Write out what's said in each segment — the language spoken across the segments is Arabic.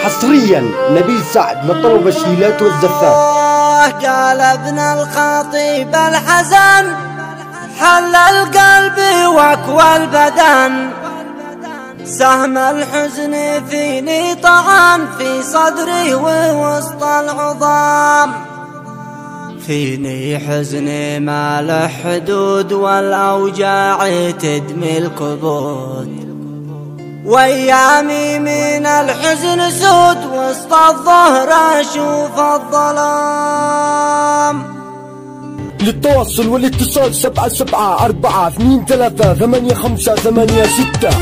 حصريا نبيل سعد لطلب الشيلات والزفات. قال ابن الخطيب الحزن حل القلب واكوى البدن، سهم الحزن فيني طعن في صدري ووسط العظام، فيني حزني ما له حدود والاوجاع تدمي الكبود، وايامي من الحزن سود وسط الظهر اشوف الظلام. للتواصل والاتصال 7742385886.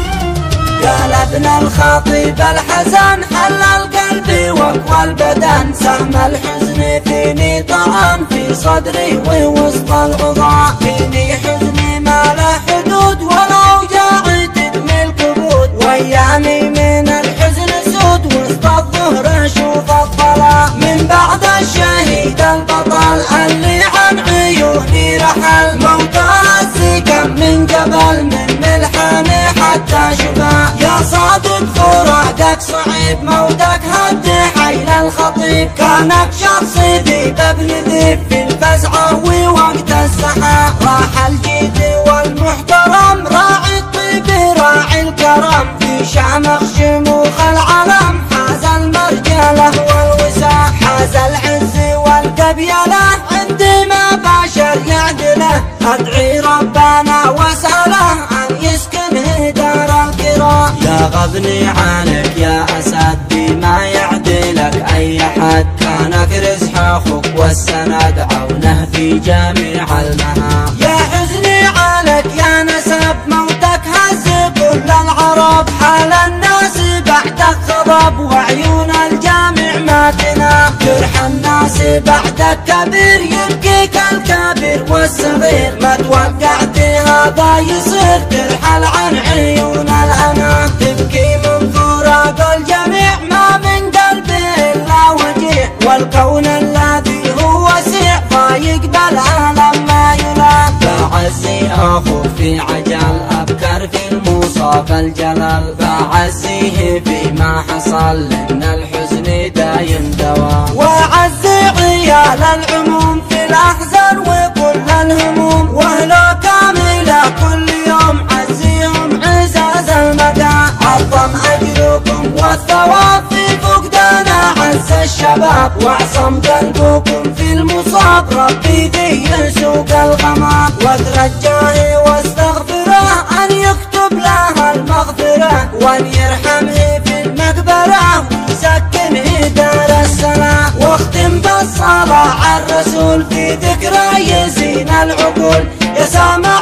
قال ابن الخطيب الحزن حل القلب واقوى البدن، سهم الحزن فيني طعن في صدري ووسط العظام، فيني حزني ما له حدود والاوجاع تدمي الكبود، وايامي من الحزن سود وسط الظهر اشوف الظلام. من بعد الشهيد البطل اللي عن عيوني رحل، موتها السكن من جبل من ملحاني حتى شفا، يا صادق فراقك صعيب موتك هد حيل الخطيب، كانك شخص ذيب ابن ذيب في الفزعة ووقت السحاب، راح الجيد والمحترم راعي الطيب راعي الكرم، في شامخ شموخ العلم حاز المرجله والوسام، حاز العز والقبيله عندي ما بشر يعدله، ادعي ربنا واساله ان يسكنه دار الكرام. يا غبني عنك يا اسد بما يعدلك اي حد، كانك رزح اخوك والسند عونه في جميع المهام، يا حزني عليك يا نسب موتك هز كل العرب، حال الناس بعدك غضب وعيون الجامع ما تنام، جرح الناس بعدك كبير يبكيك الكبير والصغير، ما توقعت هذا يصير ترحل عن عيون الأنام، تبكي من فراق الجميع ما من قلبي إلا وجيع، والكون الذي هو وسيع فيقبل ألم ما يلام، بعزي أخوك في عجل أبكر في المصاب الجلال، بعزيه فيما حصل لأن الحزن دايم دوام، وعزي عيال العموم في الأحزان وكل الهموم، وأهله كاملة كل يوم عزيهم عزاز المدى، عظم أجركم والثواب في فقدان عز الشباب، واعصم قلبكم في المصاب ربي ذي يسوق الغمام، واترجاه واستغفره أن يكتب لها المغفرة، وأن يرحمه في المقبرة ويسكنه دار السلام، واختم بالصلاة على الرسول في ذكرى يزين العقول، يا سامع